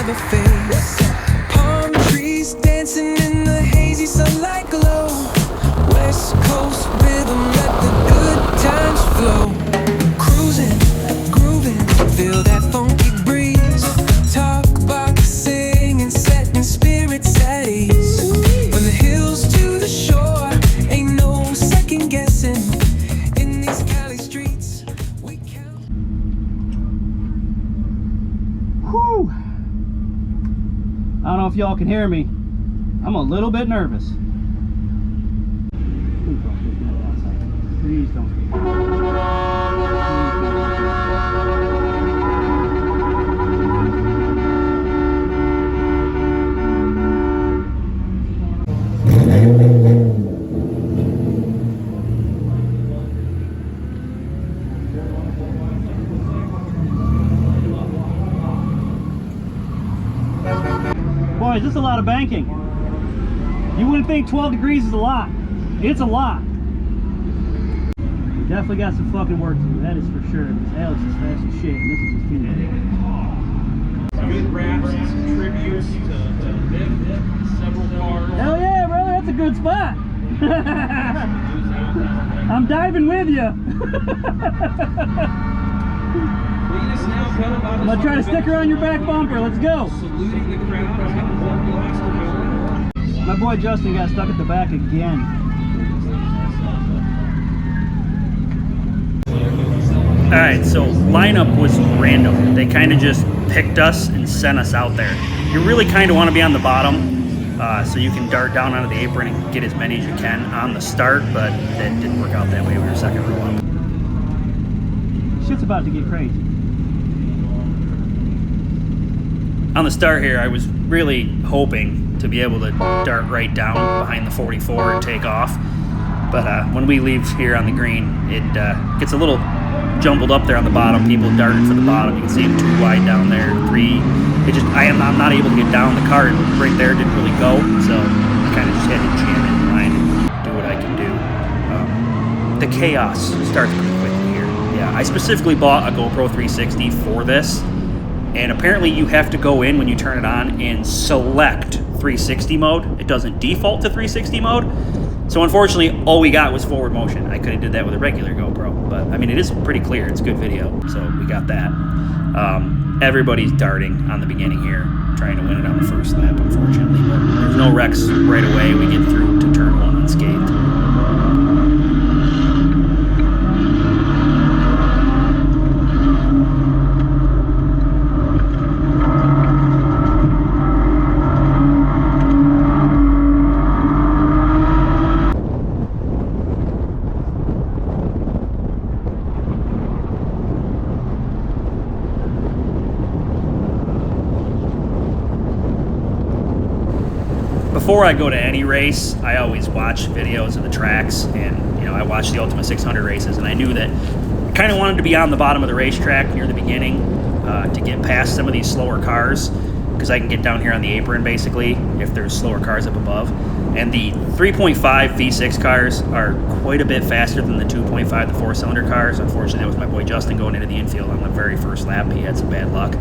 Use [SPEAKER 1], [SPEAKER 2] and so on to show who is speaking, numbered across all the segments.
[SPEAKER 1] of a face. Palm trees dancing in the hazy sunlight glow. West Coast rhythm, let the good times flow. Cruising, grooving, feel that funky breeze. Talk about singing, setting spirits at ease. From the hills to the shore, ain't no second guessing. In these Cali streets, we count.
[SPEAKER 2] Whew. I don't know if y'all can hear me. I'm a little bit nervous. Please don't. Boys, this is a lot of banking. You wouldn't think 12 degrees is a lot. It's a lot. We definitely got some fucking work to do, that is for sure. Alex is fast as shit, and this is just too
[SPEAKER 3] Good raps, some tributes to Vic, several cars.
[SPEAKER 2] Hell yeah, brother, that's a good spot. I'm diving with you.
[SPEAKER 3] Cleetus now cut about
[SPEAKER 2] I'm gonna try to stick her on your back bumper. Let's go.
[SPEAKER 3] saluting the crowd. He's got one blaster going.
[SPEAKER 2] My boy Justin got stuck at the back again. Alright, so lineup was random. They kind of just picked us and sent us out there. You really kind of want to be on the bottom so you can dart down onto the apron and get as many as you can on the start, but that didn't work out that way. We were second row up. Shit's about to get crazy. On the start here, I was really hoping to be able to dart right down behind the 44 and take off. But when we leave here on the green, it gets a little jumbled up there on the bottom. People darting for the bottom. You can see them 2 wide down there, 3. I'm not able to get down. The car right there didn't really go, so I kind of just had to jam in line and do what I can do. The chaos starts pretty quickly here. Yeah, I specifically bought a GoPro 360 for this, and apparently you have to go in when you turn it on and select 360 mode. It doesn't default to 360 mode. So unfortunately, all we got was forward motion. I could have did that with a regular GoPro, but I mean, it is pretty clear. It's good video, so we got that. Everybody's darting on the beginning here, trying to win it on the first lap, unfortunately. But there's no wrecks right away. We get through to turn 1 unscathed. Before I go to any race, I always watch videos of the tracks, and I watched the Altima 600 races, and I knew that I kind of wanted to be on the bottom of the racetrack near the beginning to get past some of these slower cars, because I can get down here on the apron basically if there's slower cars up above. And the 3.5 V6 cars are quite a bit faster than the 2.5, the 4-cylinder cars. Unfortunately, that was my boy Justin going into the infield on the very first lap. He had some bad luck.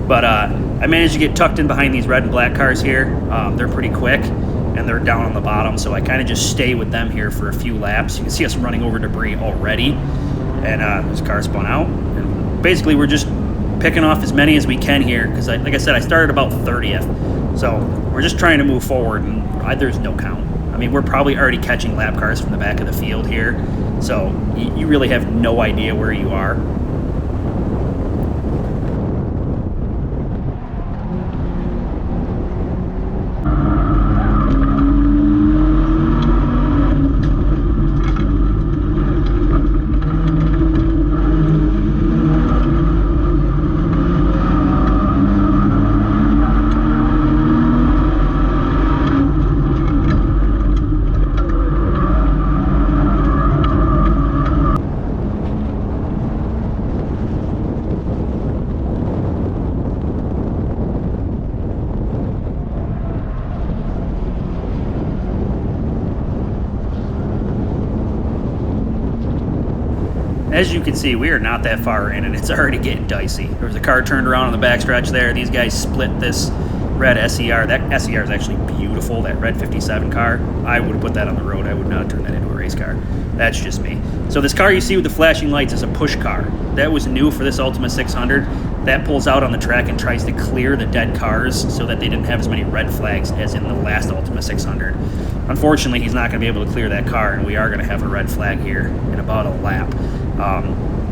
[SPEAKER 2] But I managed to get tucked in behind these red and black cars here. They're pretty quick, and they're down on the bottom, so I kind of just stay with them here for a few laps. You can see us running over debris already, and this car spun out. And basically, we're just picking off as many as we can here, because like I said, I started about 30th. So we're just trying to move forward, and there's no count. I mean, we're probably already catching lap cars from the back of the field here, so you really have no idea where you are. as you can see, we are not that far in, and it's already getting dicey. There was a car turned around on the backstretch there. These guys split this red SER. That SER is actually beautiful, that red 57 car. I would have put that on the road. I would not turn that into a race car. That's just me. So this car you see with the flashing lights is a push car. That was new for this Altima 600. That pulls out on the track and tries to clear the dead cars so that they didn't have as many red flags as in the last Altima 600. Unfortunately, he's not going to be able to clear that car, and we are going to have a red flag here in about a lap.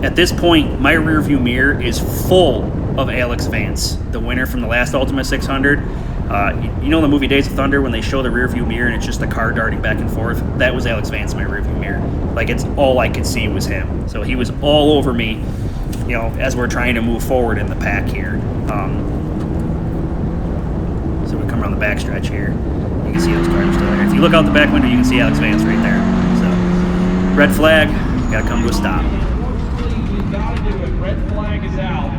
[SPEAKER 2] At this point, my rearview mirror is full of Alex Vance, the winner from the last Altima 600. You know the movie Days of Thunder when they show the rearview mirror and it's just the car darting back and forth? That was Alex Vance in my rearview mirror. Like, it's all I could see was him. So he was all over me, you know, as we're trying to move forward in the pack here. So we come around the backstretch here. You can see those cars are still there. If you look out the back window, you can see Alex Vance right there. So, red flag, gotta come to a stop.
[SPEAKER 3] We've got to do it. Red flag is out.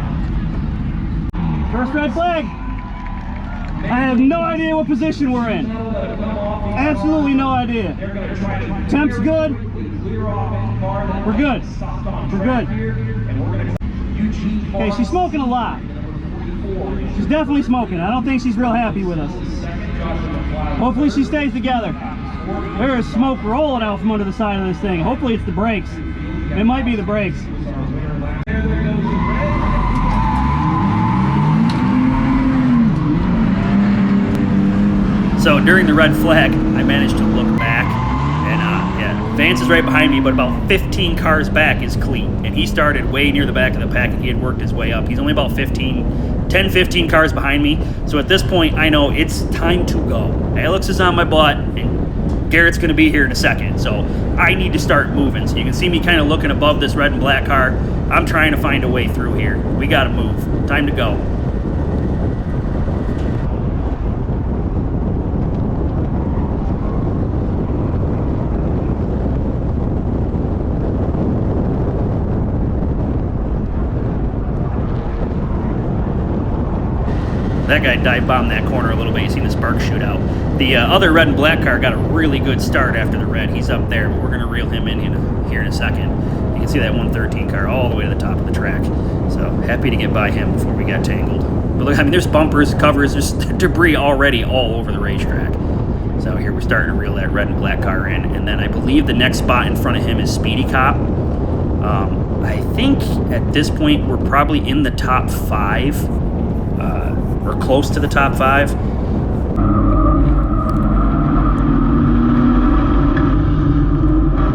[SPEAKER 4] First red flag. I have no idea what position we're in. Absolutely no idea. Temp's good. We're good. We're good. Okay, she's smoking a lot. She's definitely smoking. I don't think she's real happy with us. Hopefully she stays together. There is smoke rolling out from under the side of this thing. Hopefully it's the brakes. It might be the brakes.
[SPEAKER 2] So during the red flag, I managed to look back, and yeah, Vance is right behind me, but about 15 cars back is Cleet, and he started way near the back of the pack, and he had worked his way up. He's only about 10-15 cars behind me, so at this point, I know it's time to go. Alex is on my butt, and Garrett's going to be here in a second, so I need to start moving. So you can see me kind of looking above this red and black car. I'm trying to find a way through here. We got to move. Time to go. That guy dive bombed that corner a little bit. You seen the spark shoot out. The other red and black car got a really good start after the red. He's up there, but we're going to reel him in here in a second. You can see that 113 car all the way to the top of the track. So happy to get by him before we got tangled. But look, I mean, there's bumpers, covers, there's debris already all over the racetrack. So here we're starting to reel that red and black car in. And then I believe the next spot in front of him is Speedy Cop. I think at this point we're probably in the top 5. We're close to the top 5.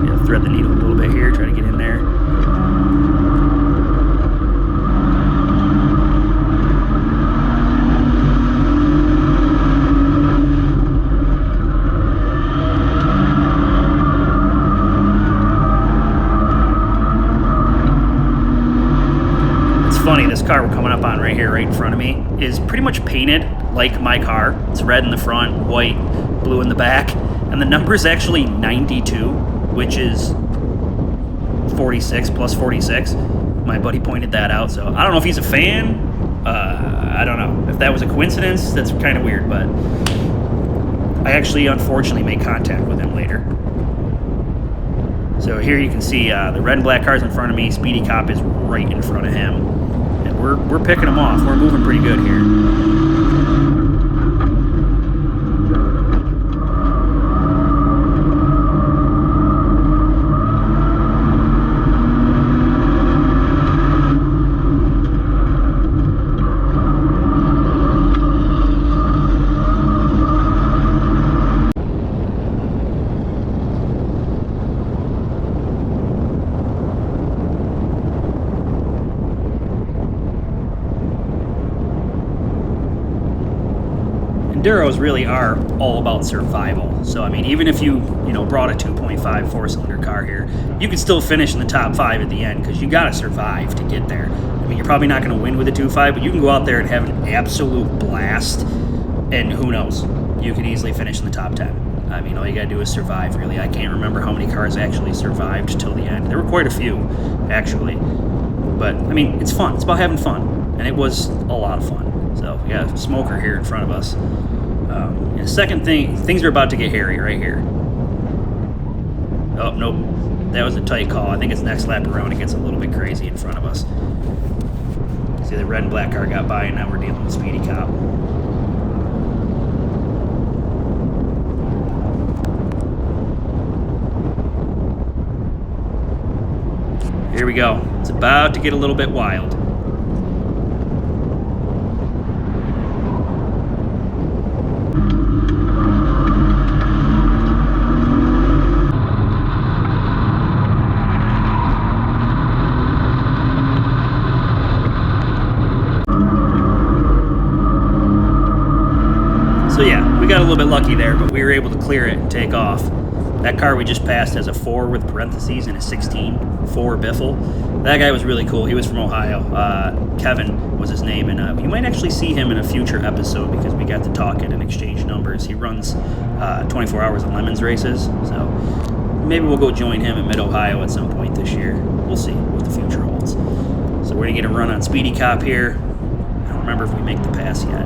[SPEAKER 2] Yeah, thread the needle a little bit here, try to get in there. Funny, this car we're coming up on right here, right in front of me, is pretty much painted like my car. It's red in the front, white, blue in the back, and the number is actually 92, which is 46 plus 46. My buddy pointed that out, so I don't know if he's a fan. I don't know. If that was a coincidence, that's kind of weird, but I actually, unfortunately, made contact with him later. So here you can see the red and black cars in front of me. Speedy Cop is right in front of him. We're picking them off. We're moving pretty good here. Enduros really are all about survival. So, I mean, even if you brought a 2.5 four-cylinder car here, you could still finish in the top 5 at the end because you got to survive to get there. I mean, you're probably not going to win with a 2.5, but you can go out there and have an absolute blast, and who knows? You could easily finish in the top 10. I mean, all you got to do is survive, really. I can't remember how many cars actually survived till the end. There were quite a few, actually. But, I mean, it's fun. It's about having fun, and it was a lot of fun. So, we got a smoker here in front of us. And the second thing, things are about to get hairy right here. Oh, nope. that was a tight call. I think it's next lap around it gets a little bit crazy in front of us. See, the red and black car got by, and now we're dealing with Speedy Cop. Here we go. It's about to get a little bit wild. So yeah, we got a little bit lucky there, but we were able to clear it and take off. That car we just passed has a 4 with parentheses and a 16, 4 Biffle. That guy was really cool. He was from Ohio. Kevin was his name, and you might actually see him in a future episode because we got to talking and exchange numbers. He runs 24 Hours of Lemons races, so maybe we'll go join him in Mid-Ohio at some point this year. We'll see what the future holds. So we're gonna get a run on Speedy Cop here. I don't remember if we make the pass yet.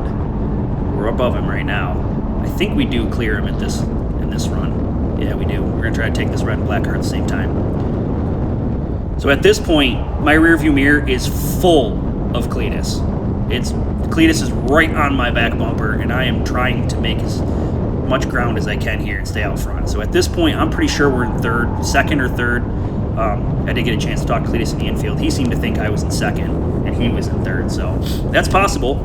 [SPEAKER 2] We're above him right now. I think we do clear him in this run. Yeah, we do. We're gonna try to take this red and black car at the same time. So at this point, my rear view mirror is full of Cleetus. Cleetus is right on my back bumper, and I am trying to make as much ground as I can here and stay out front. So at this point, I'm pretty sure we're in second or third. I did get a chance to talk to Cleetus in the infield. He seemed to think I was in second, and he was in third. So that's possible,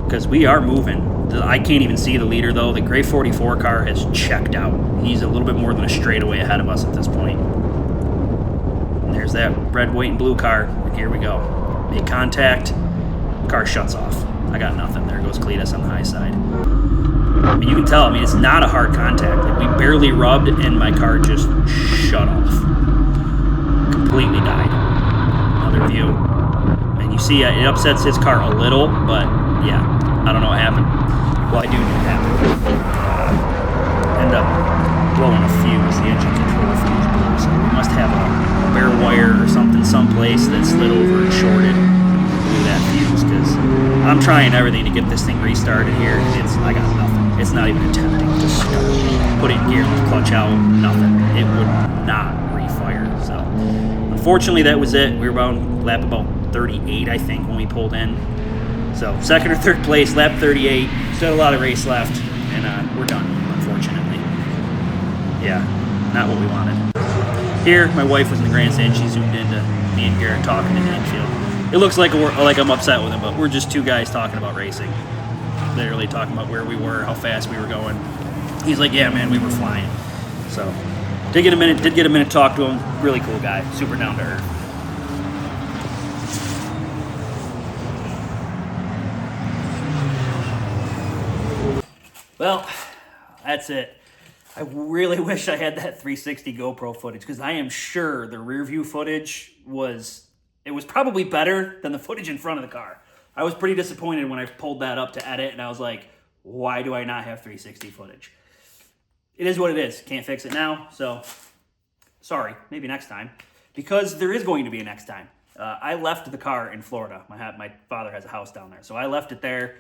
[SPEAKER 2] because we are moving. I can't even see the leader, though. The gray 44 car has checked out. He's a little bit more than a straightaway ahead of us at this point. And there's that red, white, and blue car. And here we go. Make contact. Car shuts off. I got nothing. There goes Cleetus on the high side. I mean, you can tell. I mean, it's not a hard contact. Like, we barely rubbed, and my car just shut off. Completely died. Another view. And you see, it upsets his car a little, but yeah, I don't know what happened. Well, I do know what happened. End up blowing a fuse, the engine control fuse blew, so we must have a bare wire or something someplace that slid over and shorted and blew that fuse, because I'm trying everything to get this thing restarted here. I got nothing. It's not even attempting to start. Put it in gear, clutch out, nothing. It would not refire. So unfortunately, that was it. We were about lap about 38, I think, when we pulled in. So second or third place, lap 38. Still a lot of race left, and we're done, unfortunately. Yeah, not what we wanted. Here, my wife was in the grandstand. She zoomed into me and Garrett talking in the infield. It looks like I'm upset with him, but we're just two guys talking about racing. Literally talking about where we were, how fast we were going. He's like, yeah, man, we were flying. So did get a minute to talk to him. Really cool guy, super down to earth. Well, that's it. I really wish I had that 360 GoPro footage, because I am sure the rear view footage was probably better than the footage in front of the car. I was pretty disappointed when I pulled that up to edit, and I was like, why do I not have 360 footage? It is what it is. Can't fix it now, so sorry, maybe next time, because there is going to be a next time. I left the car in Florida. My father has a house down there, so I left it there.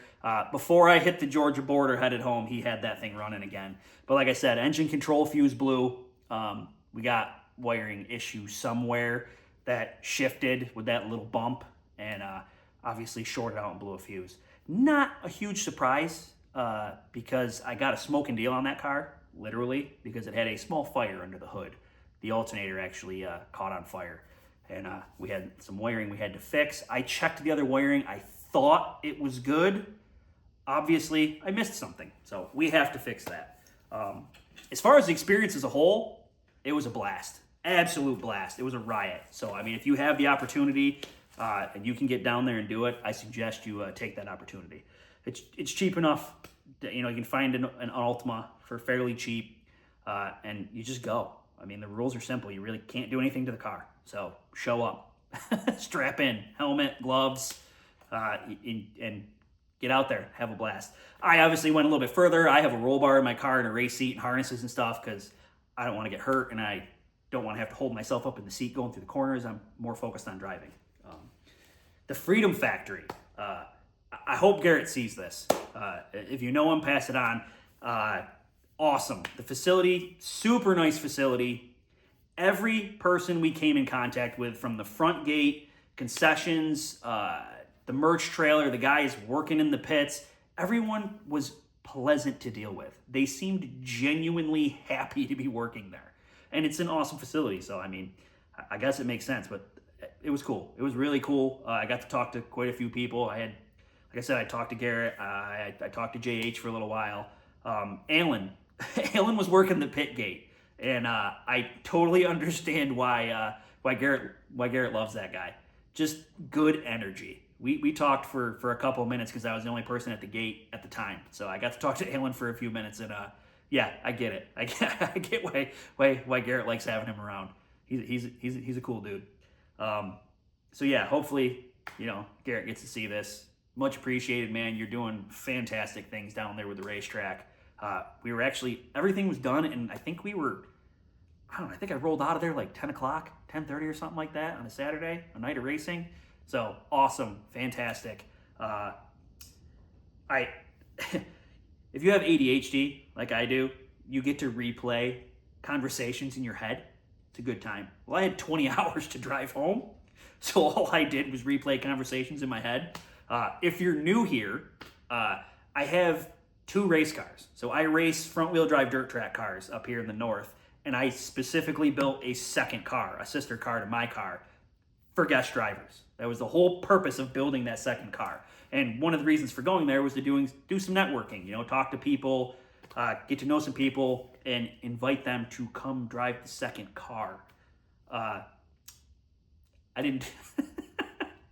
[SPEAKER 2] Before I hit the Georgia border, headed home, he had that thing running again. But like I said, engine control fuse blew. We got wiring issue somewhere that shifted with that little bump, and obviously shorted out and blew a fuse. Not a huge surprise, because I got a smoking deal on that car, literally, because it had a small fire under the hood. The alternator actually caught on fire. And we had some wiring we had to fix. I checked the other wiring. I thought it was good. Obviously, I missed something. So we have to fix that. As far as the experience as a whole, it was a blast. Absolute blast. It was a riot. So, I mean, if you have the opportunity and you can get down there and do it, I suggest you take that opportunity. It's cheap enough. You know, you can find an Altima for fairly cheap, and you just go. I mean, the rules are simple. You really can't do anything to the car. So show up, strap in, helmet, gloves, and get out there, have a blast. I obviously went a little bit further. I have a roll bar in my car and a race seat and harnesses and stuff, because I don't want to get hurt, and I don't want to have to hold myself up in the seat going through the corners. I'm more focused on driving. The Freedom Factory. I hope Garrett sees this. If you know him, pass it on. Awesome. The facility, super nice facility. every person we came in contact with, from the front gate, concessions, the merch trailer, the guys working in the pits, everyone was pleasant to deal with. They seemed genuinely happy to be working there. And it's an awesome facility, so I mean, I guess it makes sense, but it was cool. It was really cool. I got to talk to quite a few people. Like I said, I talked to Garrett. I talked to JH for a little while. Alan was working the pit gate, and I totally understand why Garrett loves that guy. Just good energy. We talked for a couple of minutes because I was the only person at the gate at the time. So I got to talk to Alan for a few minutes, and yeah, I get it. I get why Garrett likes having him around. He's a cool dude. So yeah, hopefully, Garrett gets to see this. Much appreciated, man. You're doing fantastic things down there with the racetrack. Everything was done, and I think I think I rolled out of there like 10 o'clock, 10:30 or something like that on a Saturday, a night of racing. So awesome, fantastic. If you have ADHD like I do, you get to replay conversations in your head. It's a good time. Well, I had 20 hours to drive home, so all I did was replay conversations in my head. If you're new here, I have 2 race cars. So I race front-wheel drive dirt track cars up here in the north, and I specifically built a second car, a sister car to my car, for guest drivers. That was the whole purpose of building that second car. And one of the reasons for going there was to do some networking, talk to people, get to know some people, and invite them to come drive the second car. I didn't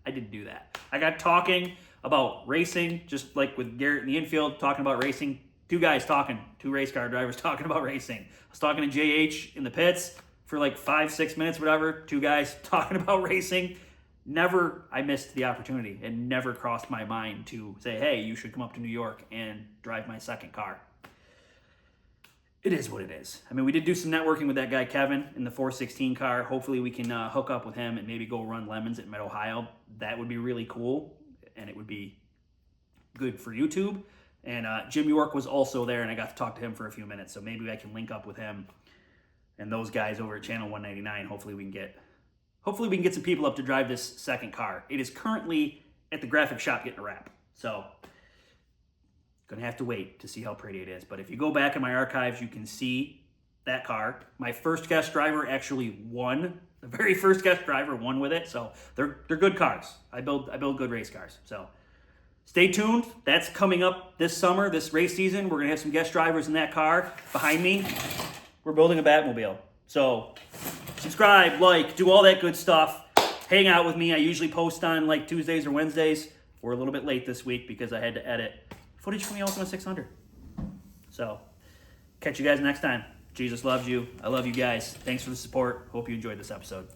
[SPEAKER 2] I didn't do that. I got talking about racing, just like with Garrett in the infield, talking about racing. 2 guys talking, 2 race car drivers talking about racing. I was talking to JH in the pits for like 5-6 minutes, whatever. 2 guys talking about racing. I missed the opportunity. It never crossed my mind to say, hey, you should come up to New York and drive my second car. It is what it is. I mean, we did do some networking with that guy, Kevin, in the 416 car. Hopefully we can hook up with him and maybe go run lemons at Mid-Ohio. That would be really cool, and it would be good for YouTube. And Jim York was also there, and I got to talk to him for a few minutes, so maybe I can link up with him and those guys over at Channel 199. Hopefully we can get some people up to drive this second car. It is currently at the graphic shop getting a wrap, so gonna have to wait to see how pretty it is. But if you go back in my archives, you can see that car. My first guest driver actually won. The very first guest driver won with it, so they're good cars. I build good race cars. So stay tuned. That's coming up this summer, this race season. We're gonna have some guest drivers in that car. Behind me, we're building a Batmobile. So subscribe, like, do all that good stuff. Hang out with me. I usually post on like Tuesdays or Wednesdays. We're a little bit late this week because I had to edit footage from the Altima 600. So, catch you guys next time. Jesus loves you. I love you guys. Thanks for the support. Hope you enjoyed this episode.